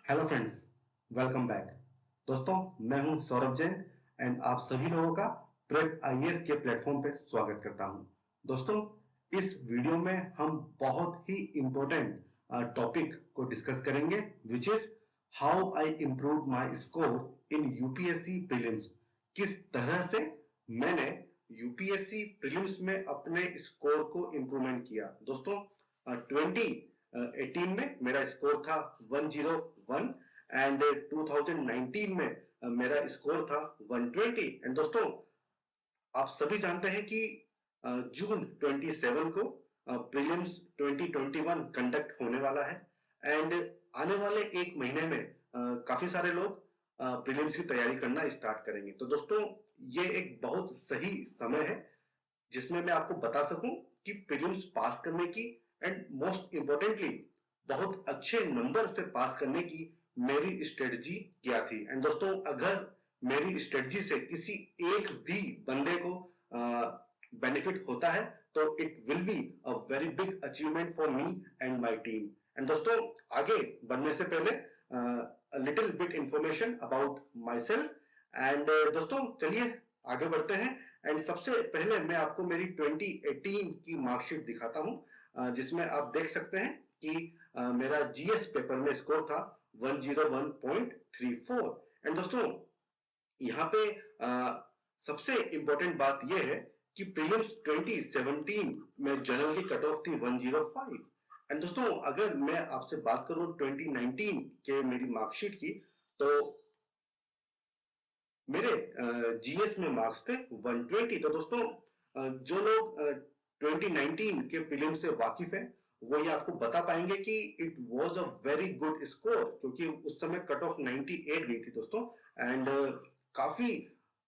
Hello friends, welcome back. दोस्तों, मैं हूं सौरभ जैन एंड आप सभी लोगों का प्रेप आईएएस के प्लेटफॉर्म पे स्वागत करता हूं। दोस्तों, इस वीडियो में हम बहुत ही इंपॉर्टेंट टॉपिक को डिस्कस करेंगे which is how I improve my score in UPSC prelims. किस तरह से मैंने यूपीएससी प्रीलिम्स में अपने स्कोर को इंप्रूवमेंट किया। दोस्तों, 2018 में मेरा स्कोर था 101 एंड 2019 में मेरा स्कोर था 120। एंड दोस्तों, आप सभी जानते हैं कि जून 27 को प्रीलिम्स 2021 कंडक्ट होने वाला है एंड आने वाले एक महीने में काफी सारे लोग प्रीलिम्स की तैयारी करना स्टार्ट करेंगे। तो दोस्तों, ये एक बहुत सही समय है जिसमें मैं आपको बता सकूं कि प्रीलिम्स पास करने की एंड मोस्ट इंपॉर्टेंटली बहुत अच्छे नंबर से पास करने की मेरी स्ट्रेटजी क्या थी। एंड दोस्तों, अगर मेरी स्ट्रेटजी से किसी एक भी बंदे को बेनिफिट होता है तो it will be a very big achievement for me and my team. And दोस्तों, आगे बढ़ने से पहले little bit information about my self. And दोस्तों, चलिए आगे बढ़ते हैं। एंड सबसे पहले मैं आपको मेरी 2018 की मार्कशीट दिखाता हूं जिसमें आप देख सकते हैं कि मेरा जीएस पेपर में स्कोर था 101.34। एंड दोस्तों, यहां पे सबसे इंपॉर्टेंट बात यह है कि प्रीलिम्स 2017 में जनरली कट ऑफ थी 105। एंड दोस्तों, अगर मैं आपसे बात करूं 2019 के मेरी मार्कशीट की, तो मेरे जीएस में मार्क्स थे 120। तो दोस्तों, जो लोग 2019 के प्रीलिम से वाकिफ हैं वो ये आपको बता पाएंगे कि it was a very good score, क्योंकि उस समय कट ऑफ 98 गई थी दोस्तों। एंड काफी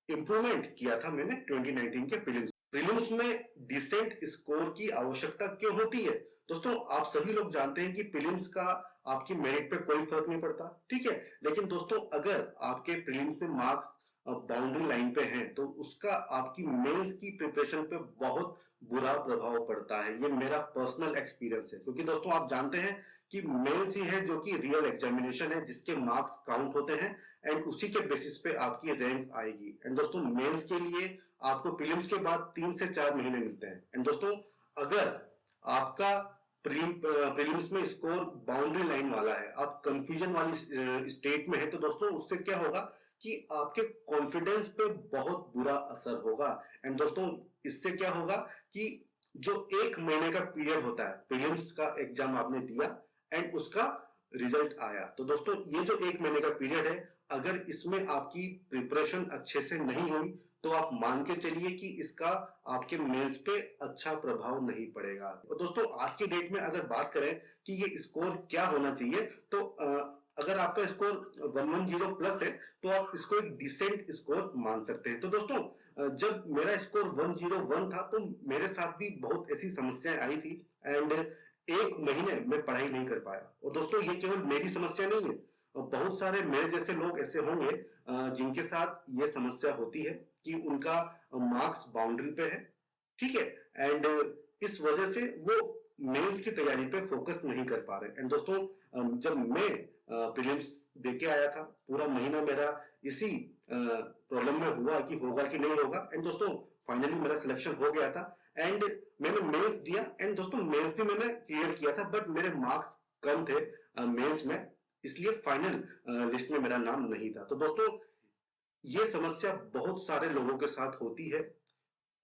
इंप्रूवमेंट किया था मैंने 2019 के प्रीलिम्स। प्रीलिम्स में डिसेंट स्कोर की आवश्यकता क्यों होती है? दोस्तों, आप सभी लोग जानते हैं कि प्रीलिम्स का आपकी मेरिट पे कोई फर्क नहीं पड़ता, ठीक है। लेकिन दोस्तों, अगर आपके प्रीलिम्स में मार्क्स बाउंड्री लाइन पे हैं तो उसका आपकी मेंस की प्रिपरेशन पे बहुत बुरा प्रभाव पड़ता है। ये मेरा पर्सनल एक्सपीरियंस है, क्योंकि दोस्तों आप जानते हैं कि मेंस ही है जो कि रियल एग्जामिनेशन है जिसके मार्क्स काउंट होते हैं एंड उसी के बेसिस पे आपकी रैंक आएगी। एंड दोस्तों, मेंस के लिए आपको प्रीलिम्स के बाद 3 से 4 महीने मिलते हैं। एंड दोस्तों, अगर आपका प्रीलिम्स में स्कोर बाउंड्री लाइन वाला है, आप कंफ्यूजन वाली स्टेट में है, तो दोस्तों उससे क्या होगा कि आपके कॉन्फिडेंस पे बहुत बुरा असर होगा। एंड दोस्तों, इससे क्या होगा कि जो एक महीने का पीरियड होता है, प्रीलिम्स का एग्जाम आपने दिया एंड उसका रिजल्ट आया, तो दोस्तों ये जो एक महीने का पीरियड है, अगर इसमें आपकी प्रिपरेशन अच्छे से नहीं हुई तो आप मान के चलिए कि इसका आपके मेंस पे अच्छा प्रभाव नहीं पड़ेगा। और दोस्तों, आज की डेट में अगर बात करें कि ये स्कोर क्या होना चाहिए, तो अगर आपका स्कोर 110 प्लस है तो आप इसको एक डिसेंट स्कोर मान सकते हैं। तो दोस्तों, जब मेरा स्कोर 101 था तो मेरे साथ भी बहुत ऐसी समस्याएं आई थी एंड एक महीने में पढ़ाई नहीं कर पाया। और दोस्तों, ये केवल मेरी समस्या नहीं है, बहुत सारे मेरे जैसे लोग ऐसे होंगे जिनके साथ ये समस्या होती है कि उनका मार्क्स बाउंड्री पे है, ठीक है, एंड इस वजह से वो मेंस की तैयारी पे फोकस नहीं कर पा रहे। एंड दोस्तों, जब मैं प्रीलिम्स देके आया था, पूरा महीना मेरा इसी प्रॉब्लम में हुआ कि होगा कि नहीं होगा। एंड दोस्तों, फाइनली मेरा सिलेक्शन हो गया था एंड मैंने मेंस दिया। एंड दोस्तों, मेंस भी मैंने क्लियर किया था, बट मेरे मार्क्स कम थे मेंस में, इसलिए फाइनल लिस्ट में मेरा नाम नहीं था। तो दोस्तों, ये समस्या बहुत सारे लोगों के साथ होती है,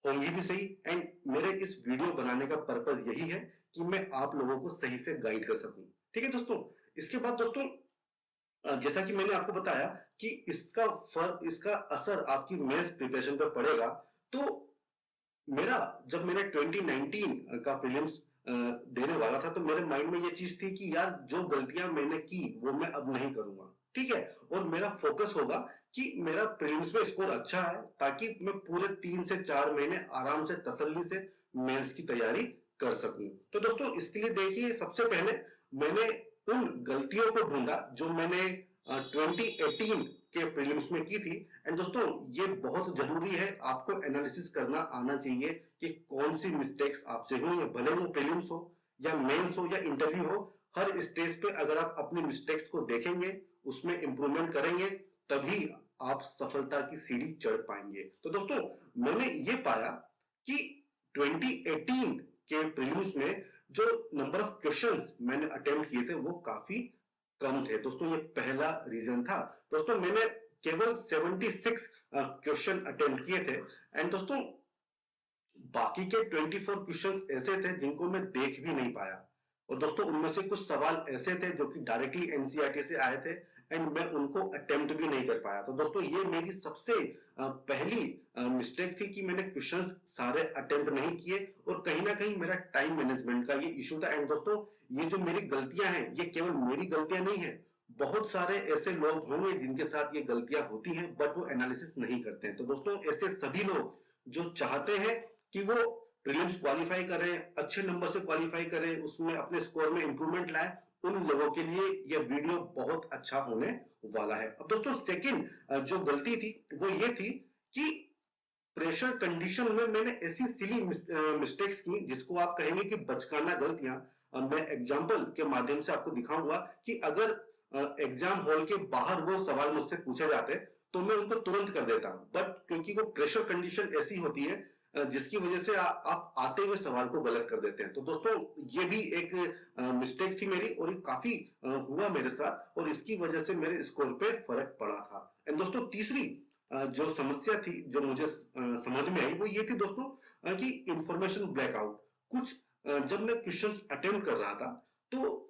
होंगी भी सही। एंड मेरे इस वीडियो बनाने का पर्पज यही है कि मैं आप लोगों को सही से गाइड कर सकूं, ठीक है दोस्तों। इसके बाद दोस्तों, जैसा कि मैंने आपको बताया कि इसका असर आपकी मेंस प्रिपरेशन पर पड़ेगा, तो मेरा जब मैंने 2019 का प्रीलिम्स देने वाला था तो मेरे माइंड में ये चीज थी कि यार, जो गलतियां मैंने की वो मैं अब नहीं करूंगा, ठीक है। और मेरा फोकस होगा कि मेरा प्रीलिम्स में स्कोर अच्छा है ताकि मैं पूरे 3 से 4 महीने आराम से तसल्ली से मेंस की तैयारी कर सकूं। तो दोस्तों, इसके लिए देखिए, सबसे पहले मैंने उन गलतियों को ढूंढा जो मैंने 2018 के प्रीलिम्स में की थी। एंड दोस्तों, ये बहुत जरूरी है, आपको एनालिसिस करना आना चाहिए कि कौन सी मिस्टेक्स आपसे हुई है, भले वो प्रीलिम्स हो या मेंस हो या इंटरव्यू हो, हर स्टेज पे अगर आप अपनी मिस्टेक्स को देखेंगे, उसमें इंप्रूवमेंट करेंगे, तभी आप सफलता की सीढ़ी चढ़ पाएंगे। तो दोस्तों मैंने ये पाया कि 2018 के प्रीलिम्स में जो नंबर ऑफ क्वेश्चंस मैंने अटेम्प्ट किए थे वो काफी कम थे। दोस्तों ये पहला रीजन था। दोस्तों मैंने केवल 76 क्वेश्चन अटेम्प्ट किए थे एंड दोस्तों बाकी के 24 क्वेश्चंस ऐसे थे जिनको मैं देख भी नहीं पाया और दोस्तों उनमें से कुछ सवाल ऐसे थे जो कि डायरेक्टली एनसीईआरटी से आए थे एंड मैं उनको अटेम्प्ट भी नहीं कर पाया। तो दोस्तों ये मेरी सबसे पहली मिस्टेक थी कि मैंने क्वेश्चंस सारे अटेम्प्ट नहीं किए और कहीं ना कहीं मेरा टाइम मैनेजमेंट का ये इशू था। एंड दोस्तों ये जो मेरी गलतियां हैं ये केवल मेरी गलतियां नहीं है, बहुत सारे ऐसे लोग होंगे जिनके साथ ये गलतियां होती हैं बट वो एनालिसिस नहीं करते हैं। तो दोस्तों ऐसे सभी लोग जो चाहते हैं कि वो प्रीलिम्स क्वालिफाई करें, अच्छे नंबर से क्वालिफाई करें, उसमें अपने स्कोर में इंप्रूवमेंट लाएं, उन लोगों के लिए यह वीडियो बहुत अच्छा होने वाला है। अब दोस्तों सेकंड जो गलती थी वो ये थी कि प्रेशर कंडीशन में मैंने ऐसी सिली मिस्टेक्स की जिसको आप कहेंगे कि बचकाना गलतियां। मैं एग्जांपल के माध्यम से आपको दिखाऊंगा कि अगर एग्जाम हॉल के बाहर वो सवाल मुझसे पूछे जाते तो मैं उनको तुरंत कर देता, बट क्योंकि वो प्रेशर कंडीशन ऐसी होती है जिसकी वजह से आप आते हुए सवाल को गलत कर देते हैं। तो दोस्तों ये भी एक मिस्टेक थी मेरी और ये काफी हुआ मेरे साथ और इसकी वजह से मेरे स्कोर पे फर्क पड़ा था। एंड दोस्तों तीसरी जो समस्या थी जो मुझे समझ में आई वो ये थी दोस्तों कि इंफॉर्मेशन ब्लैकआउट। कुछ जब मैं क्वेश्चंस अटेम्प्ट कर रहा था तो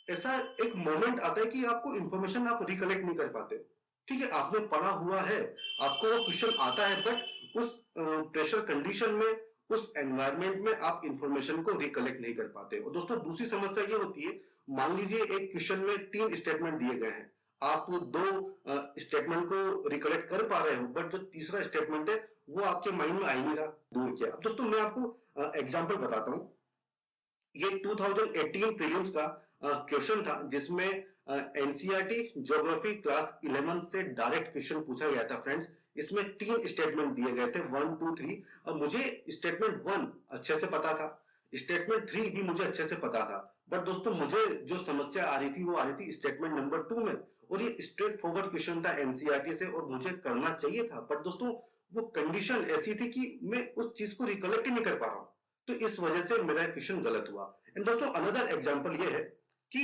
ऐसा एक मोमेंट आता है कि आपको इंफॉर्मेशन आप रिकलेक्ट नहीं कर पाते। ठीक है, आपने पढ़ा हुआ है, आपको वो क्वेश्चन आता है, बट उस प्रेशर कंडीशन में, उस एनवायरमेंट में आप इंफॉर्मेशन को रिकलेक्ट नहीं कर पाते। और दोस्तों दूसरी समस्या ये होती है, मान लीजिए एक क्वेश्चन में 3 स्टेटमेंट दिए गए हैं, आप 2 स्टेटमेंट को रिकलेक्ट कर पा रहे हो बट जो तीसरा स्टेटमेंट है वो आपके माइंड में आ ही नहीं रहा, दूर किया। अब दोस्तों मैं आपको एग्जाम्पल बताता हूं। ये 2018 प्रीलिम्स का क्वेश्चन था जिसमें एनसीईआरटी ज्योग्राफी क्लास 11 से डायरेक्ट क्वेश्चन पूछा गया था फ्रेंड्स। इसमें 3 स्टेटमेंट दिए गए थे, 1 2 3। अब मुझे स्टेटमेंट 1 अच्छे से पता था, स्टेटमेंट 3 भी मुझे अच्छे से पता था, बट दोस्तों मुझे जो समस्या आ रही थी वो आ रही थी स्टेटमेंट नंबर 2 में और ये स्ट्रेट फॉरवर्ड क्वेश्चन था एनसीईआरटी से और मुझे करना चाहिए था, बट दोस्तों वो कंडीशन ऐसी थी कि मैं उस चीज को रिकलेक्ट ही नहीं कर पा रहा हूं, तो इस वजह से मेरा क्वेश्चन गलत हुआ। एंड दोस्तों अनदर एग्जांपल ये है कि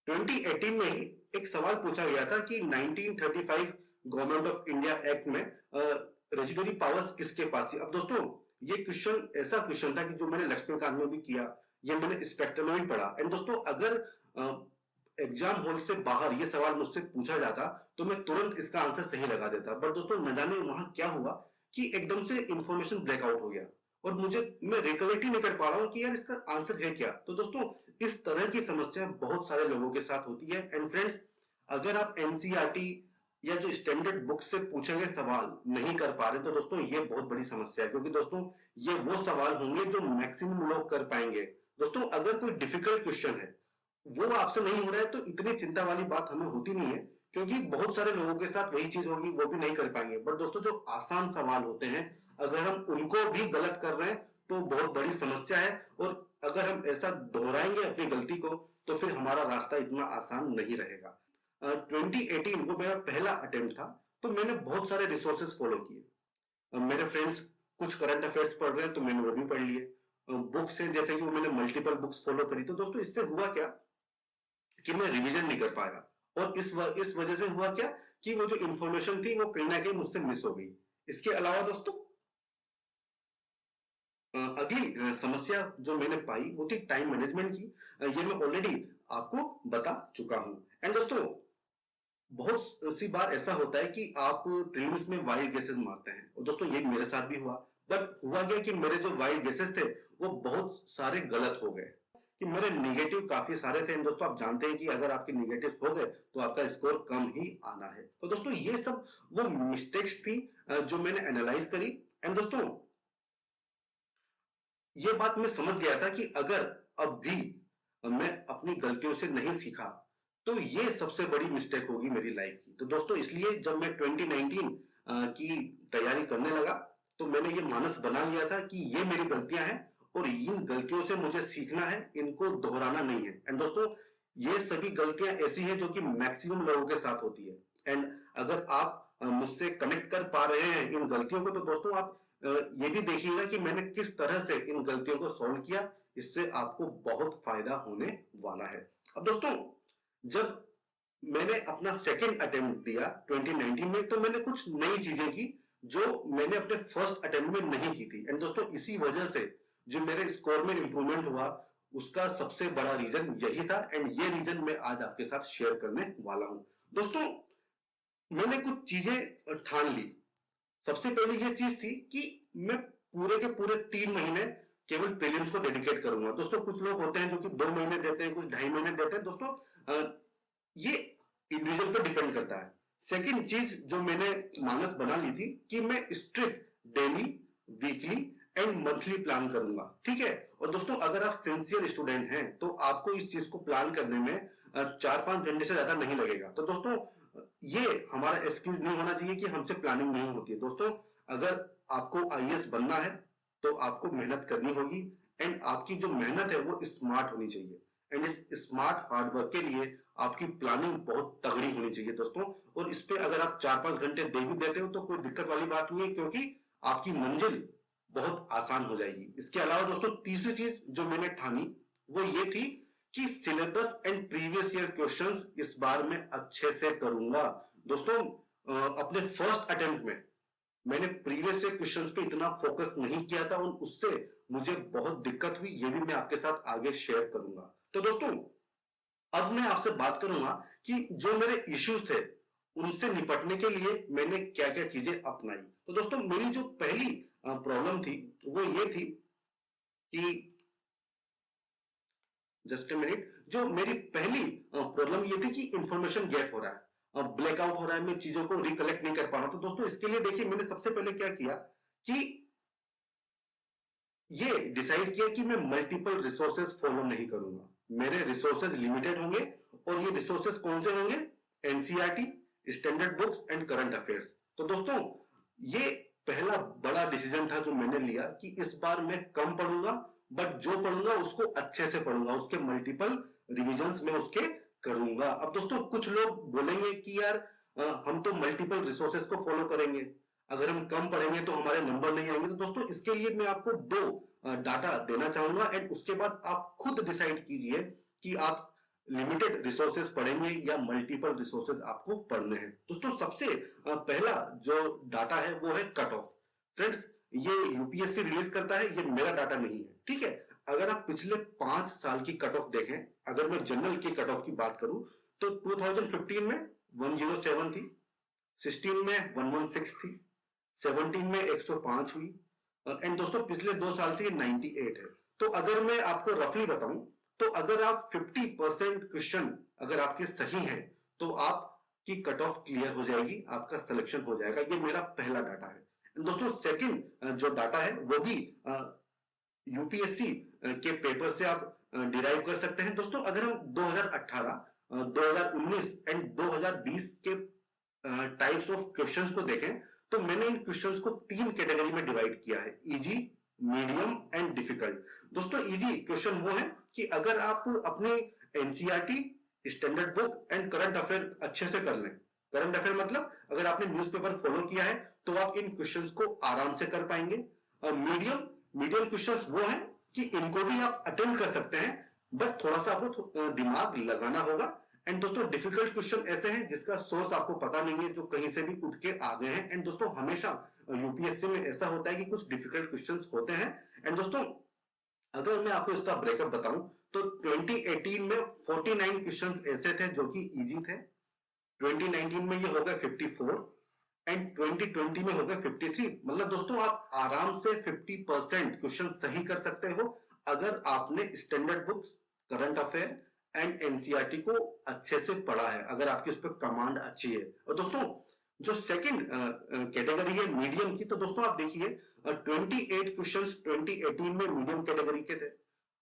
2018 में ही एक सवाल पूछा गया था कि 1935 गवर्नमेंट ऑफ इंडिया एक्ट में रेजिडरी पावर्स किसके पास थी। अब दोस्तों ये क्वेश्चन ऐसा क्वेश्चन था कि जो मैंने लक्ष्मीकांत में भी किया, ये मैंने स्पेक्ट्रम में भी पढ़ा। एंड दोस्तों अगर एग्जाम हॉल से बाहर ये सवाल मुझसे पूछा जाता तो मैं तुरंत इसका आंसर सही लगा देता, बट दोस्तों न जाने वहां क्या हुआ कि एकदम से इंफॉर्मेशन ब्लैकआउट हो गया और मैं रिकलेक्ट ही नहीं कर पा रहा हूं कि यार इसका आंसर है क्या। तो दोस्तों इस तरह की समस्या बहुत सारे लोगों के साथ होती है। एंड फ्रेंड्स अगर आप एनसीईआरटी या जो स्टैंडर्ड बुक से पूछे गए सवाल नहीं कर पा रहे तो दोस्तों ये बहुत बड़ी समस्या है, क्योंकि दोस्तों ये वो सवाल होंगे जो मैक्सिमम लोग कर पाएंगे। दोस्तों अगर कोई डिफिकल्ट क्वेश्चन है वो आपसे नहीं हो रहा है तो इतनी चिंता वाली बात हमें होती नहीं है, क्योंकि बहुत सारे लोगों के साथ वही चीज होगी, वो भी नहीं कर पाएंगे। बट दोस्तों जो आसान सवाल होते हैं अगर हम उनको भी गलत कर रहे हैं तो बहुत बड़ी समस्या है, और अगर हम ऐसा दोहराएंगे अपनी गलती को तो फिर हमारा रास्ता इतना आसान नहीं रहेगा। 2018 वो मेरा पहला अटेम्प्ट था, तो मैंने बहुत सारे रिसोर्सेज फॉलो किए। मेरे फ्रेंड्स कुछ करंट अफेयर्स पढ़ रहे हैं तो मैंने वो भी पढ़ लिए। बुक्स हैं जैसे कि वो मैंने मल्टीपल बुक्स फॉलो करी। तो दोस्तों इससे हुआ क्या कि मैं रिवीजन नहीं कर पाया, और इस वजह से हुआ क्या कि वो जो इंफॉर्मेशन थी वो कहीं ना कहीं मुझसे मिस हो गई। इसके अलावा दोस्तों अगली समस्या जो मैंने पाई वो थी टाइम मैनेजमेंट की। ये मैं ऑलरेडी आपको बता चुका हूं। एंड दोस्तों बहुत सी बार ऐसा होता है कि आप प्रीलिम्स में वाइल्ड गेसेस मारते हैं, और दोस्तों ये मेरे साथ भी हुआ, बट हुआ गया कि मेरे जो वाइल्ड गेसेस थे वो बहुत सारे गलत हो गए, कि मेरे निगेटिव काफी सारे थे। दोस्तों आप जानते हैं कि अगर आपके निगेटिव हो गए तो आपका स्कोर कम ही आना है। तो दोस्तों ये सब वो मिस्टेक्स थी जो मैंने एनालाइज करी। एंड दोस्तों ये बात मैं समझ गया था कि अगर अब भी मैं अपनी गलतियों से नहीं सीखा तो ये सबसे बड़ी मिस्टेक होगी मेरी लाइफ की। तो दोस्तों इसलिए जब मैं 2019 की तैयारी करने लगा तो मैंने ये मानस बना लिया था कि ये मेरी गलतियां हैं और इन गलतियों से मुझे सीखना है, इनको दोहराना नहीं है। एंड दोस्तों ये सभी गलतियां ऐसी हैं जो कि मैक्सिमम लोगों के साथ होती है। एंड अगर आप मुझसे कनेक्ट कर पा रहे हैं इन गलतियों को, तो दोस्तों आप ये भी देखिएगा कि मैंने किस तरह से इन गलतियों को सॉल्व किया। इससे आपको बहुत फायदा होने वाला है। अब दोस्तों जब मैंने अपना सेकंड अटेम्प्ट दिया 2019 में, तो मैंने कुछ नई चीजें की जो मैंने अपने फर्स्ट अटेम्प्ट में नहीं की थी। एंड दोस्तों इसी वजह से जो मेरे स्कोर में इंप्रूवमेंट हुआ, उसका सबसे बड़ा रीजन यही था। एंड ये रीजन मैं आज आपके साथ शेयर करने वाला हूं। दोस्तों मैंने कुछ चीजें ठान ली। सबसे पहले ये चीज थी कि मैं पूरे के पूरे 3 महीने केवल प्रीलिम्स को डेडिकेट करूंगा। दोस्तों कुछ लोग होते हैं जो कि 2 महीने देते हैं, कुछ 2.5 महीने देते हैं। दोस्तों ये इंडिविजुअल पर डिपेंड करता है। सेकंड चीज जो मैंने मानस बना ली थी कि मैं strict daily, weekly and monthly plan करूंगा, ठीक है। और दोस्तों अगर आप सिंसियर स्टूडेंट हैं तो आपको इस चीज को प्लान करने में 4-5 घंटे से ज्यादा नहीं लगेगा। तो दोस्तों ये हमारा एक्सक्यूज नहीं होना चाहिए कि हमसे प्लानिंग नहीं होती है। दोस्तों अगर आपको आईएएस बनना है तो आपको मेहनत करनी होगी। एंड आपकी जो मेहनत है वो स्मार्ट होनी चाहिए। एंड इस स्मार्ट हार्डवर्क के लिए आपकी प्लानिंग बहुत तगड़ी होनी चाहिए दोस्तों। और इस पे अगर आप 4-5 घंटे दे भी देते हो तो कोई दिक्कत वाली बात नहीं है, क्योंकि आपकी मंजिल बहुत आसान हो जाएगी। इसके अलावा दोस्तों तीसरी चीज जो मैंने ठानी वो ये थी कि syllabus and previous year questions इस बार मैं अच्छे से करूंगा। दोस्तों अपने फर्स्ट अटेम्प्ट में मैंने प्रीवियस ईयर क्वेश्चंस पे इतना फोकस नहीं किया था और उससे मुझे बहुत दिक्कत हुई। ये भी मैं आपके साथ आगे शेयर करूंगा। तो दोस्तों अब मैं आपसे बात करूंगा कि जो मेरे इश्यूज थे उनसे निपटने के लिए मैंने क्या क्या चीजें अपनाई। तो दोस्तों मेरी जो पहली प्रॉब्लम थी वो ये थी कि जस्ट ए मिनट, जो मेरी पहली प्रॉब्लम ये थी कि इंफॉर्मेशन गैप हो रहा है, ब्लैकआउट हो रहा है, मैं चीजों को रिकलेक्ट नहीं कर पा रहा। तो दोस्तों इसके लिए देखिए मैंने सबसे पहले क्या किया कि ये डिसाइड किया कि मैं मल्टीपल रिसोर्सेज फॉलो नहीं करूंगा। मेरे रिसोर्सेज लिमिटेड होंगे और ये रिसोर्सेज कौन से होंगे? NCERT, standard books and current affairs. तो दोस्तों ये पहला बड़ा डिसीजन था जो मैंने लिया कि इस बार मैं कम पढ़ूंगा, बट जो पढ़ूंगा उसको अच्छे से पढ़ूंगा, उसके मल्टीपल रिविजन्स में उसके करूंगा। अब दोस्तों कुछ लोग बोलेंगे कि यार हम तो मल्टीपल रिसोर्सेज को फॉलो करेंगे, अगर हम कम पढ़ेंगे तो हमारे नंबर नहीं आएंगे। तो दोस्तों इसके लिए मैं आपको 2 डाटा देना चाहूंगा एंड उसके बाद आप खुद डिसाइड कीजिए कि आप लिमिटेड रिसोर्सेज पढ़ेंगे या मल्टीपल रिसोर्सेज आपको पढ़ने हैं। दोस्तों सबसे पहला जो डाटा है वो है कट ऑफ। फ्रेंड्स ये यूपीएससी रिलीज करता है, ये मेरा डाटा नहीं है, ठीक है। अगर आप पिछले 5 साल की कट ऑफ देखें, अगर मैं जनरल की कट ऑफ की बात करूं तो 2015 में 107 थी, 16 में 116 थी, 17 में 105 हुई एंड दोस्तों पिछले 2 साल से ये 98 है। तो अगर मैं आपको रफली बताऊं तो अगर आप 50% क्वेश्चन अगर आपके सही हैं तो आपकी कट ऑफ क्लियर हो जाएगी, आपका सिलेक्शन हो जाएगा। ये मेरा पहला डाटा है। दोस्तों सेकंड जो डाटा है वो भी यूपीएससी के पेपर से आप डिराइव कर सकते हैं। दोस्तों अगर हम 2018, 2019 एंड 2020 के टाइप्स ऑफ क्वेश्चंस को देखें तो मैंने इन क्वेश्चंस को 3 कैटेगरी में डिवाइड किया है, इजी, मीडियम एंड डिफिकल्ट। दोस्तों इजी क्वेश्चन वो है कि अगर आप अपनी NCERT, standard book and current affair अच्छे से कर लें, करंट अफेयर मतलब अगर आपने न्यूज़पेपर फॉलो किया है तो आप इन क्वेश्चंस को आराम से कर पाएंगे। मीडियम क्वेश्चंस वो है कि इनको भी आप अटेम्प्ट कर सकते हैं, बट थोड़ा सा आपको दिमाग लगाना होगा। एंड दोस्तों डिफिकल्ट क्वेश्चन ऐसे हैं जिसका सोर्स आपको पता नहीं है, जो कहीं से भी उठ के आ गए हैं। एंड दोस्तों हमेशा यूपीएससी में ऐसा होता है कि कुछ डिफिकल्ट क्वेश्चंस होते हैं। एंड दोस्तों अगर मैं आपको इसका ब्रेकअप बताऊं तो 2018 में 49 क्वेश्चंस ऐसे थे जो कि इजी थे, 2019 में ये हो गए 54 एंड 2020 में हो गए 53। मतलब दोस्तों आप आराम से 50% क्वेश्चन सही कर सकते हो अगर आपने standard books, current affair and NCERT को अच्छे से पढ़ा है, अगर आपकी उस पर कमांड अच्छी है। और दोस्तों जो सेकंड कैटेगरी है मीडियम की, तो दोस्तों आप देखिए 28 क्वेश्चंस 2018 में मीडियम कैटेगरी के थे,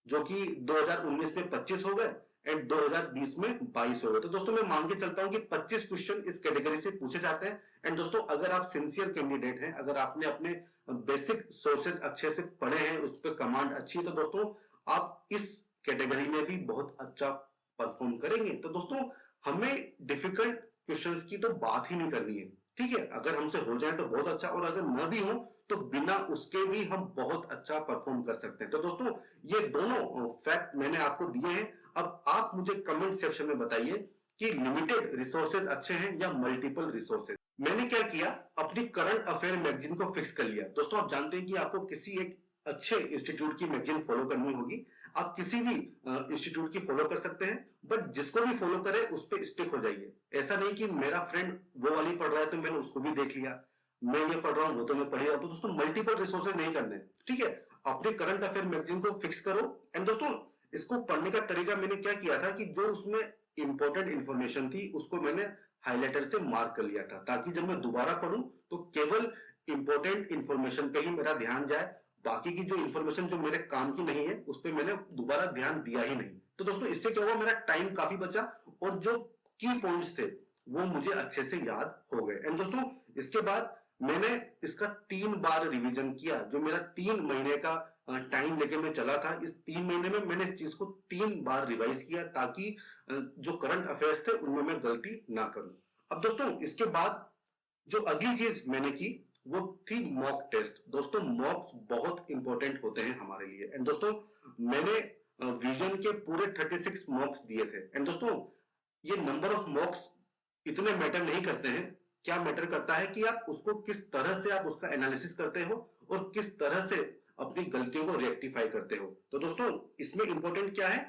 जो कि 2019 में 25 हो गए एंड 2020 में 22 हो गए। तो दोस्तों मैं मान के चलता हूं कि 25 क्वेश्चन इस कैटेगरी से पूछे जाते हैं। एंड दोस्तों अगर आप सिंसियर कैंडिडेट हैं, अगर आपने अपने बेसिक सोर्सेज अच्छे से पढ़े हैं, उस पर कमांड अच्छी है, तो दोस्तों आप इस कैटेगरी में भी बहुत अच्छा परफॉर्म करेंगे। तो दोस्तों हमें डिफिकल्ट क्वेश्चंस की तो बात ही नहीं करनी है, ठीक है। अगर हमसे हो जाए तो बहुत अच्छा, और अगर न भी हो तो बिना उसके भी हम बहुत अच्छा परफॉर्म कर सकते हैं। तो दोस्तों ये दोनों फैक्ट मैंने आपको दिए हैं। अब आप मुझे कमेंट सेक्शन में बताइए कि लिमिटेड रिसोर्सेज अच्छे हैं या मल्टीपल रिसोर्सेज। मैंने क्या किया, अपनी करंट अफेयर मैगजीन को फिक्स कर लिया। दोस्तों आप जानते हैं कि आपको किसी एक अच्छे इंस्टीट्यूट की मैगजीन फॉलो करनी होगी। आप किसी भी इंस्टीट्यूट की फॉलो कर सकते हैं, बट जिसको भी फॉलो करे उस पर स्टिक हो जाइए। ऐसा नहीं कि मेरा फ्रेंड वो वाली पढ़ रहा है तो मैंने उसको भी देख लिया, मैं ये पढ़ रहा हूं वो तो मैं पढ़ रहा हूं। तो दोस्तों मल्टीपल रिसोर्सेज नहीं करने, ठीक है। अपने करंट अफेयर मैगजीन को फिक्स करो। एंड दोस्तों इसको पढ़ने का तरीका मैंने क्या किया था कि जो उसमें इंपॉर्टेंट इंफॉर्मेशन थी उसको मैंने हाईलाइटर से मार्क कर लिया था, ताकि जब मैं दोबारा पढ़ूं तो केवल इंपॉर्टेंट इंफॉर्मेशन पे ही मेरा ध्यान जाए। बाकी की जो इंफॉर्मेशन जो मेरे काम की नहीं है उस पर मैंने दोबारा ध्यान दिया ही नहीं। तो दोस्तों इससे क्या हुआ, मेरा टाइम काफी बचा और जो की पॉइंट्स थे वो मुझे अच्छे से याद हो गए। एंड दोस्तों इसके बाद मैंने इसका 3 बार रिवीजन किया। जो मेरा 3 महीने का टाइम लेके मैं चला था, इस 3 महीने में मैंने इस चीज को 3 बार रिवाइज किया, ताकि जो करंट अफेयर्स थे उनमें मैं गलती ना करूं। अब दोस्तों इसके बाद जो अगली चीज मैंने की वो थी मॉक टेस्ट। दोस्तों मॉक्स बहुत इंपॉर्टेंट होते हैं हमारे लिए। एंड दोस्तों मैंने विजन के पूरे 36 मॉक्स दिए थे। एंड दोस्तों ये नंबर ऑफ मॉक्स इतने मैटर नहीं करते हैं, क्या मैटर करता है कि आप उसको किस तरह से आप उसका एनालिसिस करते हो और किस तरह से अपनी गलतियों को रेक्टिफाई करते हो। तो दोस्तों इसमें इंपॉर्टेंट क्या है,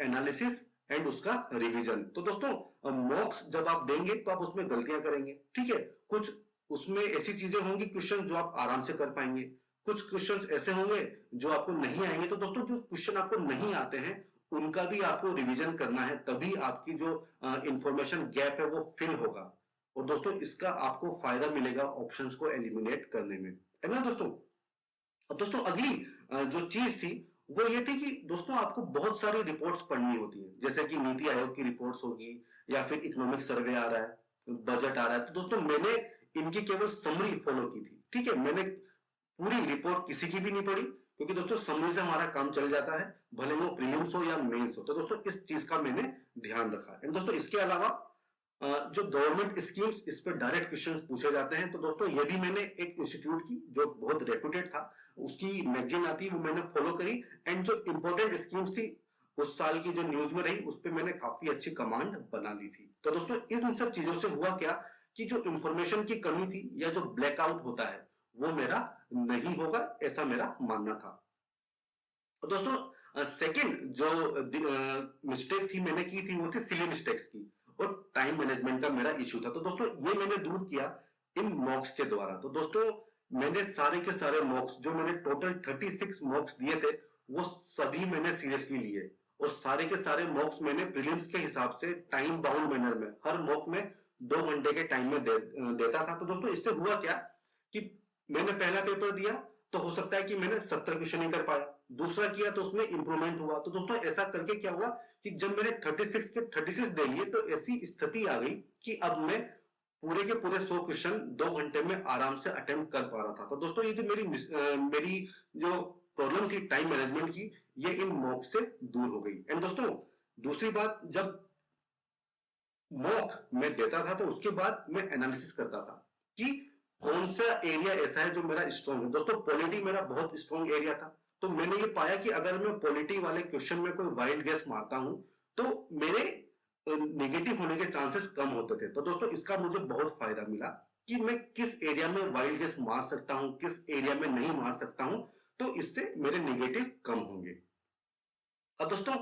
एनालिसिस एंड उसका रिवीजन। तो दोस्तों मॉक्स जब आप देंगे तो आप उसमें गलतियां करेंगे, ठीक है। कुछ उसमें ऐसी चीजें होंगी क्वेश्चन जो आप आराम से कर पाएंगे, कुछ क्वेश्चंस ऐसे होंगे जो आपको नहीं आएंगे। तो दोस्तों जो क्वेश्चन आपको नहीं आते हैं उनका भी आपको रिवीजन करना है, तभी आपकी जो इंफॉर्मेशन गैप है वो फिल होगा। और दोस्तों इसका आपको फायदा मिलेगा ऑप्शंस को एलिमिनेट करने में, है ना दोस्तों। अब दोस्तों अगली जो चीज थी वो ये थी कि दोस्तों आपको बहुत सारी रिपोर्ट्स पढ़नी होती है, जैसे कि नीति आयोग की रिपोर्ट्स होगी या फिर इकोनॉमिक सर्वे आ रहा है, बजट आ रहा है। तो दोस्तों मैंने इनकी केवल समरी फॉलो की थी, ठीक है। मैंने पूरी रिपोर्ट किसी की भी नहीं पढ़ी, क्योंकि दोस्तों समरी से हमारा काम चल जाता है, भले वो प्रीलिम्स हो या मेंस हो। तो दोस्तों इस चीज का मैंने ध्यान रखा। एंड दोस्तों इसके अलावा जो गवर्नमेंट स्कीम्स इस पर डायरेक्ट क्वेश्चंस पूछे जाते हैं। तो दोस्तों ये भी मैंने एक इंस्टीट्यूट की जो बहुत रेपुटेड था उसकी मैगजीन आती है वो मैंने फॉलो करी। एंड जो इंपॉर्टेंट स्कीम्स थी उस साल की जो न्यूज में रही उस पर मैंने काफी अच्छी कमांड बना ली थी। तो दोस्तों इन सब चीजों से हुआ क्या कि जो इंफॉर्मेशन की कमी थी या जो ब्लैकआउट होता है वो मेरा नहीं होगा, ऐसा मेरा मानना था। तो दोस्तों सेकंड जो मिस्टेक थी मैंने की थी वो थी सिली मिस्टेक्स की, और टाइम मैनेजमेंट का मेरा इशू था। तो दोस्तों ये मैंने दूर किया इन मॉक्स के द्वारा। तो दोस्तों मैंने सारे के सारे मॉक्स जो मैंने टोटल 36 मॉक्स दिए थे वो सभी मैंने सीरियसली लिए, और सारे के सारे मॉक्स मैंने प्रीलिम्स के हिसाब से टाइम बाउंड मैनर में हर मॉक में 2 घंटे के टाइम में देता था। तो दोस्तों इससे हुआ क्या कि मैंने पहला पेपर दिया तो हो सकता है कि मैंने 70 क्वेश्चन ही कर पाया, दूसरा किया तो उसमें इंप्रूवमेंट हुआ। तो दोस्तों ऐसा करके क्या हुआ कि जब मैंने 36 के 36 दे लिए तो ऐसी स्थिति आ गई कि अब मैं पूरे के पूरे 100 क्वेश्चन 2 घंटे में आराम से अटेम्प्ट कर पा रहा था। तो दोस्तों ये जो मेरी जो प्रॉब्लम थी टाइम मैनेजमेंट की, ये इन मॉक से दूर हो गई। एंड दोस्तों दूसरी बात, जब मॉक मैं देता था तो उसके बाद मैं एनालिसिस करता था कि कौन सा एरिया ऐसा है जो मेरा स्ट्रॉन्ग है। दोस्तों पॉलिटी मेरा बहुत स्ट्रॉन्ग एरिया था, तो मैंने ये पाया कि अगर मैं पॉलिटी वाले क्वेश्चन में कोई वाइल्ड गेस मारता हूं तो मेरे नेगेटिव होने के चांसेस कम होते थे। तो दोस्तों इसका मुझे बहुत फायदा मिला कि मैं किस एरिया में वाइल्ड गेस मार सकता हूं, किस एरिया में नहीं मार सकता हूं, तो इससे मेरे नेगेटिव कम होंगे। अब दोस्तों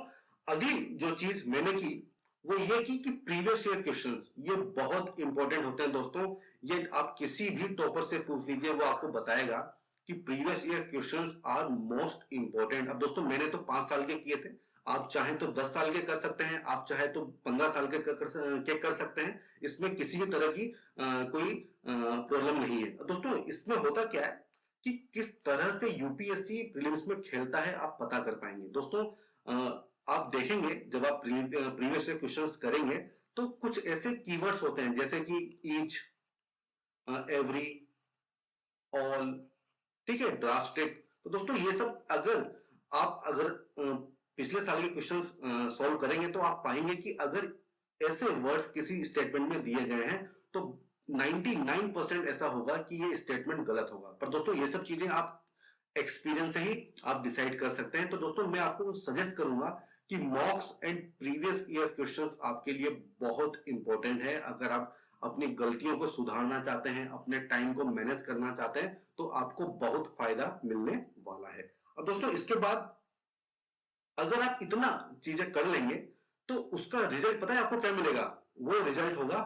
अगली जो चीज मैंने की वो ये कि प्रीवियस ईयर क्वेश्चंस ये बहुत इंपॉर्टेंट होते हैं दोस्तों। ये आप किसी भी टॉपर से पूछ लीजिए, वो आपको बताएगा कि previous year questions are most important. अब दोस्तों मैंने तो 5 साल के किए थे, आप चाहें तो 10 साल के कर सकते हैं, आप चाहे तो 15 साल के कर सकते हैं। इसमें किसी भी तरह की कोई प्रॉब्लम नहीं है। दोस्तों इसमें होता क्या है कि किस तरह से यूपीएससी प्रीलिम्स में खेलता है आप पता कर पाएंगे। दोस्तों आप देखेंगे जब आप प्रीवियस से क्वेश्चंस करेंगे तो कुछ ऐसे कीवर्ड्स होते हैं जैसे कि ईच, एवरी, ऑल, ठीक है, ड्रास्टिक। तो दोस्तों ये सब अगर पिछले साल के क्वेश्चंस सॉल्व करेंगे तो आप पाएंगे कि अगर ऐसे वर्ड्स किसी स्टेटमेंट में दिए गए हैं तो 99% ऐसा होगा कि ये स्टेटमेंट गलत होगा। पर दोस्तों ये सब चीजें आप एक्सपीरियंस से ही आप डिसाइड कर सकते हैं। तो दोस्तों मैं आपको सजेस्ट करूंगा कि मॉक्स एंड प्रीवियस ईयर क्वेश्चंस आपके लिए बहुत इंपॉर्टेंट है। अगर आप अपनी गलतियों को सुधारना चाहते हैं, अपने टाइम को मैनेज करना चाहते हैं, तो आपको बहुत फायदा मिलने वाला है। अब दोस्तों इसके बाद अगर आप इतना चीजें कर लेंगे तो उसका रिजल्ट पता है आपको क्या मिलेगा? वो रिजल्ट होगा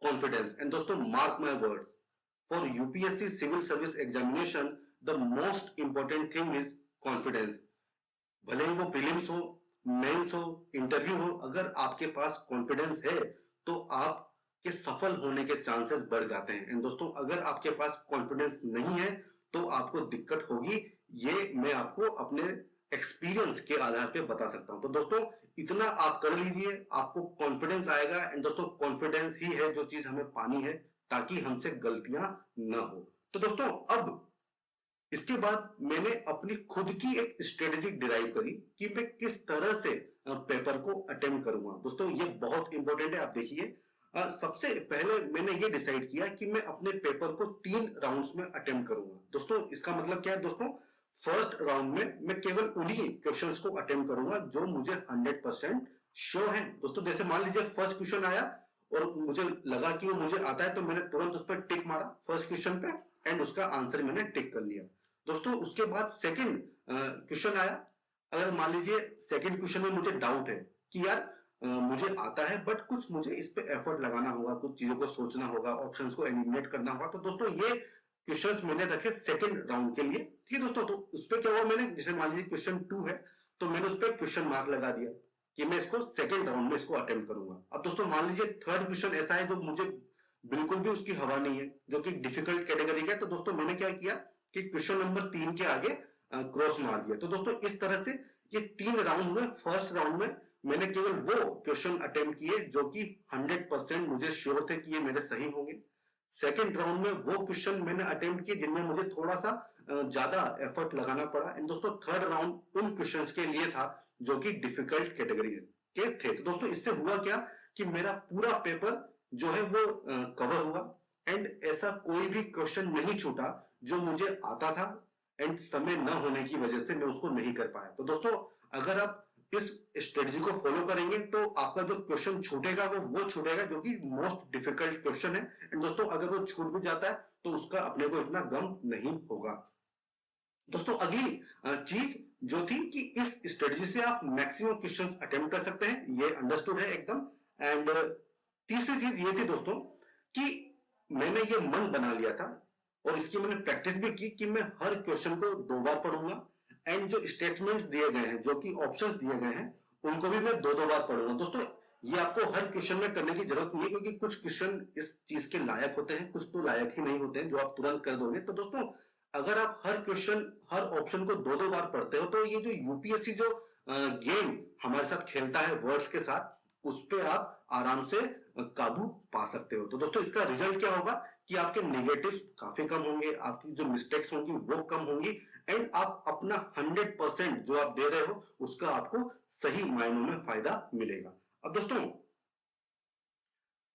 कॉन्फिडेंस। एंड दोस्तों mark my words, for UPSC civil service examination the most important thing is confidence. भले ही वो प्रीलिम्स हो, मेंस हो, इंटरव्यू हो, अगर आपके पास कॉन्फिडेंस है तो आपके सफल होने के चांसेस बढ़ जाते हैं। एंड दोस्तों अगर आपके पास कॉन्फिडेंस नहीं है तो आपको दिक्कत होगी, ये मैं आपको अपने एक्सपीरियंस के आधार पे बता सकता हूं। तो दोस्तों इतना आप कर लीजिए, आपको कॉन्फिडेंस आएगा। एंड दोस्तों कॉन्फिडेंस ही है जो चीज हमें पानी है ताकि हमसे गलतियां न हो। तो दोस्तों अब इसके बाद मैंने अपनी खुद की एक स्ट्रेटेजी डिराइव करी कि मैं किस तरह से पेपर को अटेम्प्ट करूंगा। दोस्तों ये बहुत इंपॉर्टेंट है, आप देखिए। सबसे पहले मैंने ये डिसाइड किया कि मैं अपने पेपर को 3 राउंड्स में अटेम्प्ट करूंगा। दोस्तों इसका मतलब क्या है? दोस्तों फर्स्ट राउंड में मैं केवल उन्हीं क्वेश्चंस को अटेम्प्ट करूंगा जो मुझे 100% श्योर है। दोस्तों जैसे मान लीजिए फर्स्ट क्वेश्चन आया और मुझे लगा कि वो मुझे आता है तो मैंने तुरंत उस पर टिक मारा फर्स्ट क्वेश्चन पे एंड उसका आंसर मैंने टिक कर लिया। दोस्तों उसके बाद सेकंड क्वेश्चन आया। अगर मान लीजिए सेकंड क्वेश्चन में मुझे डाउट है कि यार मुझे आता है बट कुछ मुझे इस पे एफर्ट लगाना होगा, कुछ चीजों को सोचना होगा, ऑप्शंस को एलिमिनेट करना होगा, तो दोस्तों ये क्वेश्चंस मैंने रखे सेकंड राउंड के लिए। ठीक है दोस्तों, तो उस पर क्या हुआ, मैंने जैसे मान लीजिए क्वेश्चन 2 है तो मैंने उस पर क्वेश्चन मार्क लगा दिया कि मैं इसको सेकंड राउंड में इसको अटेम्प्ट करूंगा। अब दोस्तों मान लीजिए थर्ड क्वेश्चन ऐसा है जो मुझे बिल्कुल भी उसकी हवा नहीं है, जो कि डिफिकल्ट कैटेगरी का है, तो दोस्तों मैंने क्या किया कि क्वेश्चन नंबर 3 के आगे क्रॉस मार दिया। तो दोस्तों इस तरह से ये 3 राउंड हुए। फर्स्ट राउंड में मैंने केवल वो क्वेश्चन अटेम्प्ट किए जो कि 100% मुझे श्योर थे कि ये मेरे सही होंगे। सेकंड राउंड में वो क्वेश्चन मैंने अटेम्प्ट किए जिनमें मुझे थोड़ा सा ज्यादा एफर्ट लगाना पड़ा। एंड दोस्तों थर्ड राउंड उन क्वेश्चंस के लिए था जो कि डिफिकल्ट कैटेगरी के थे। तो दोस्तों इससे हुआ क्या कि मेरा पूरा पेपर जो है वो कवर हुआ एंड ऐसा कोई भी क्वेश्चन नहीं छूटा जो मुझे आता था एंड समय न होने की वजह से मैं उसको नहीं कर पाया। तो दोस्तों अगर आप इस स्ट्रेटजी को फॉलो करेंगे तो आपका जो क्वेश्चन छूटेगा वो छूटेगा जो कि मोस्ट डिफिकल्ट क्वेश्चन है। एंड दोस्तों अगर वो छूट भी जाता है तो उसका अपने को इतना गम नहीं होगा। दोस्तों अगली चीज जो थी कि इस स्ट्रेटजी से आप मैक्सिमम क्वेश्चंस अटेम्प्ट कर सकते हैं, ये अंडरस्टूड है एकदम। एंड तीसरी चीज ये थी दोस्तों कि मैंने ये मन बना लिया था और इसकी मैंने प्रैक्टिस भी की कि मैं हर क्वेश्चन को 2 बार पढ़ूंगा एंड जो स्टेटमेंट्स दिए गए हैं, जो कि ऑप्शंस दिए गए हैं, उनको भी मैं 2 बार पढ़ूंगा। दोस्तों ये आपको हर क्वेश्चन में करने की जरूरत नहीं है क्योंकि कुछ क्वेश्चन इस चीज के लायक होते हैं, कुछ तो लायक ही नहीं होते हैं जो आप तुरंत कर दोगे। तो दोस्तों अगर आप हर क्वेश्चन हर ऑप्शन को 2 बार पढ़ते हो तो ये जो यूपीएससी जो गेम हमारे साथ खेलता है वर्ड्स के साथ, उस पर आप आराम से काबू पा सकते हो। तो दोस्तों इसका रिजल्ट क्या होगा कि आपके नेगेटिव्स काफी कम होंगे, आपकी जो मिस्टेक्स होंगी वो कम होंगी एंड आप अपना 100% जो आप दे रहे हो उसका आपको सही मायनों में फायदा मिलेगा। अब दोस्तों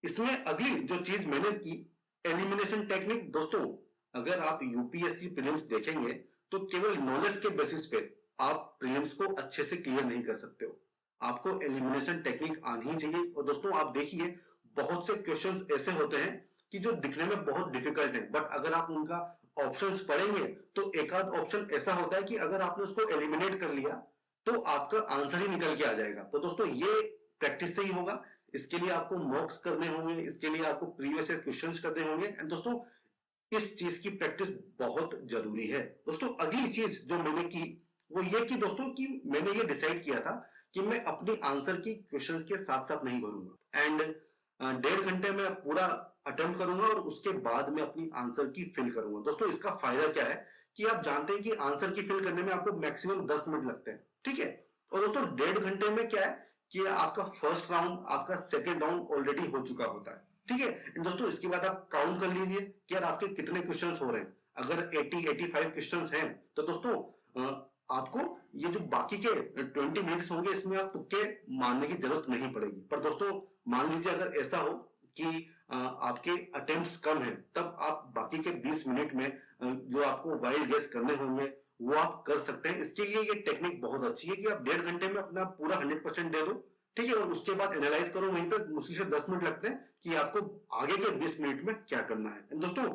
इसमें अगली जो चीज मैंने की, एलिमिनेशन टेक्निक। दोस्तों अगर आप यूपीएससी प्रीलिम्स देखेंगे तो केवल नॉलेज के बेसिस पे आप प्रीलिम्स को अच्छे से क्लियर नहीं कर सकते हो, आपको एलिमिनेशन टेक्निक आनी ही चाहिए। और दोस्तों आप देखिए बहुत से क्वेश्चंस ऐसे होते हैं कि जो दिखने में बहुत डिफिकल्ट है बट अगर आप उनका ऑप्शंस पढ़ेंगे तो एक आध ऑप्शन ऐसा होता है कि अगर आपने उसको एलिमिनेट कर लिया तो आपका आंसर ही निकल के आ जाएगा। तो दोस्तों ये प्रैक्टिस से ही होगा, इसके लिए आपको मॉक्स करने होंगे, इसके लिए आपको प्रीवियस ईयर क्वेश्चंस करने होंगे एंड दोस्तों इस चीज की प्रैक्टिस बहुत जरूरी है। दोस्तों अगली चीज जो मैंने की वो ये कि दोस्तों कि मैंने ये डिसाइड किया था कि मैं अपनी आंसर की क्वेश्चंस के साथ साथ नहीं भरूंगा एंड 1.5 घंटे में पूरा अटेम्प्ट करूंगा और उसके बाद में अपनी आंसर की फिल करूंगा। दोस्तों इसका फायदा क्या है कि आप जानते हैं कि आंसर की फिल करने में आपको मैक्सिमम 10 मिनट लगते हैं, ठीक है। और दोस्तों 1.5 घंटे में क्या है कि आपका फर्स्ट राउंड, आपका सेकेंड राउंड ऑलरेडी हो चुका होता है। ठीक है दोस्तों, इसके बाद आप काउंट कर लीजिए कि यार आपके कितने क्वेश्चंस हो रहे हैं। अगर 80-85 क्वेश्चंस हैं तो दोस्तों आपको ये जो बाकी के 20 मिनट्स होंगे इसमें आप तुक्के मारने की जरूरत नहीं पड़ेगी। पर दोस्तों मान लीजिए अगर ऐसा हो कि आपके अटेम्प्ट्स कम हैं, तब आप बाकी के 20 मिनट में जो आपको वाइल्ड गेस करने होंगे वो आप कर सकते हैं। इसके लिए ये टेक्निक बहुत अच्छी है कि आप 1.5 घंटे में अपना पूरा 100% दे दो। ठीक है, और उसके बाद एनालाइज करो, वहीं पर मुश्किल से 10 मिनट लगते हैं कि आपको आगे के 20 मिनट में क्या करना है। दोस्तों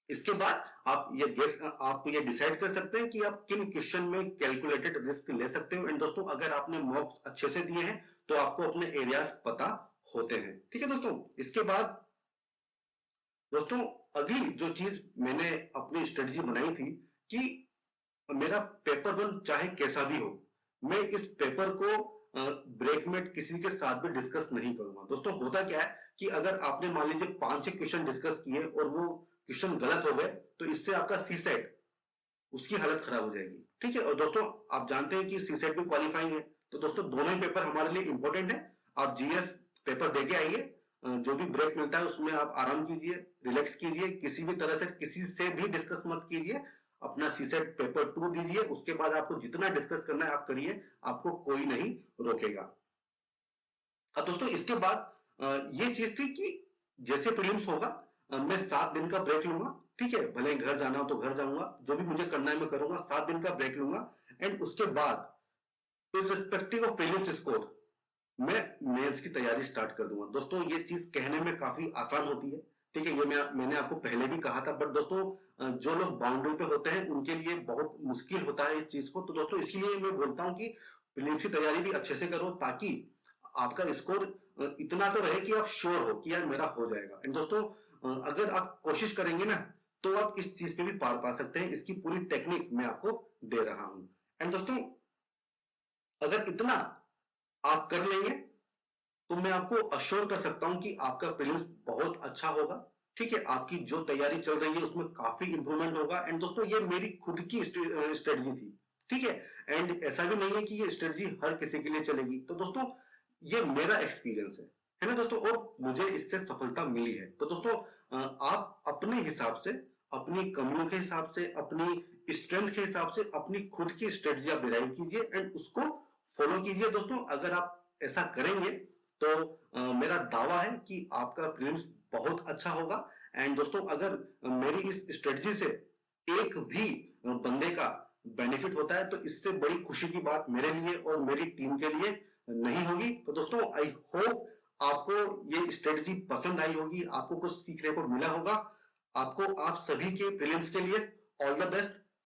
इसके बाद आप ये डिसाइड कर सकते हैं कि आप किन क्वेश्चन में कैलकुलेटेड रिस्क ले सकते हो। एंड दोस्तों अगर आपने मॉक्स अच्छे से दिए हैं तो आपको अपने एरियाज पता होते हैं। ठीक है दोस्तों, इसके बाद दोस्तों अगली जो चीज मैंने अपनी स्ट्रेटजी बनाई थी कि मेरा पेपर 1 चाहे कैसा भी हो, मैं इस पेपर को ब्रेक में किसी के साथ भी डिस्कस नहीं करूंगा। दोस्तों होता क्या है कि अगर आपने मान लीजिए 5-6 क्वेश्चन डिस्कस किए और वो क्वेश्चन गलत हो गए तो इससे आपका सी सेट, उसकी हालत खराब हो जाएगी। ठीक है, और दोस्तों आप जानते हैं कि सी सेट भी क्वालिफाइंग है, तो दोस्तों दोनों ही पेपर हमारे लिए इंपॉर्टेंट है। आप जीएस पेपर देके आइए, जो भी ब्रेक मिलता है उसमें आप आराम कीजिए, रिलैक्स कीजिए, किसी भी तरह से किसी से भी डिस्कस मत कीजिए, अपना सीसेट पेपर 2 दीजिए। उसके बाद आपको जितना डिस्कस करना है आप करिए, आपको कोई नहीं रोकेगा। अब दोस्तों इसके बाद ये चीज थी कि जैसे प्रीलिम्स होगा मैं 7 दिन का ब्रेक लूंगा। ठीक है, भले घर जाना हो तो घर जाऊंगा, जो भी मुझे करना है मैं करूंगा, 7 दिन का ब्रेक लूंगा। एंड उसके बाद इररिस्पेक्टिव ऑफ प्रीलिम्स स्कोर मैं मेंस की तैयारी स्टार्ट कर दूंगा। दोस्तों ये चीज कहने में काफी आसान होती है, ठीक है, ये मैंने आपको पहले भी कहा था, बट दोस्तों जो लोग बाउंड्री पे होते हैं उनके लिए बहुत मुश्किल होता है इस चीज को। तो दोस्तों इसीलिए मैं बोलता हूं कि प्रीलिम्स की तैयारी भी अच्छे से करो, ताकि आपका स्कोर इतना तो रहे कि आप श्योर हो कि यार मेरा हो जाएगा। एंड दोस्तों अगर आप कोशिश करेंगे ना तो आप इस चीज पे भी पार पा सकते हैं। इसकी पूरी टेक्निक मैं आपको दे रहा हूं। एंड दोस्तों अगर इतना आप कर लेंगे तो मैं आपको अश्योर कर सकता हूं कि आपका प्रीलिम्स बहुत अच्छा होगा। ठीक है, आपकी जो तैयारी चल रही है उसमें काफी इंप्रूवमेंट होगा। एंड दोस्तों ये मेरी खुद की स्ट्रेटजी थी। ठीक है, एंड ऐसा भी नहीं है कि ये स्ट्रेटजी हर किसी के लिए चलेगी। तो दोस्तों ये मेरा एक्सपीरियंस है ना दोस्तों, और मुझे इससे सफलता मिली है। तो दोस्तों आप अपने हिसाब से, अपनी कमियों के हिसाब से, अपनी स्ट्रेंथ के हिसाब से अपनी खुद की स्ट्रेटजी आप डिराइव कीजिए एंड उसको फॉलो कीजिए। दोस्तों अगर आप ऐसा करेंगे तो मेरा दावा है कि आपका प्रीलिम्स बहुत अच्छा होगा। एंड दोस्तों अगर मेरी इस स्ट्रेटजी से एक भी बंदे का बेनिफिट होता है तो इससे बड़ी खुशी की बात मेरे लिए और मेरी टीम के लिए नहीं होगी। तो दोस्तों आई होप आपको ये स्ट्रेटजी पसंद आई होगी, आपको कुछ सीखने को मिला होगा। आपको आप सभी के प्रीलिम्स के लिए ऑल द बेस्ट।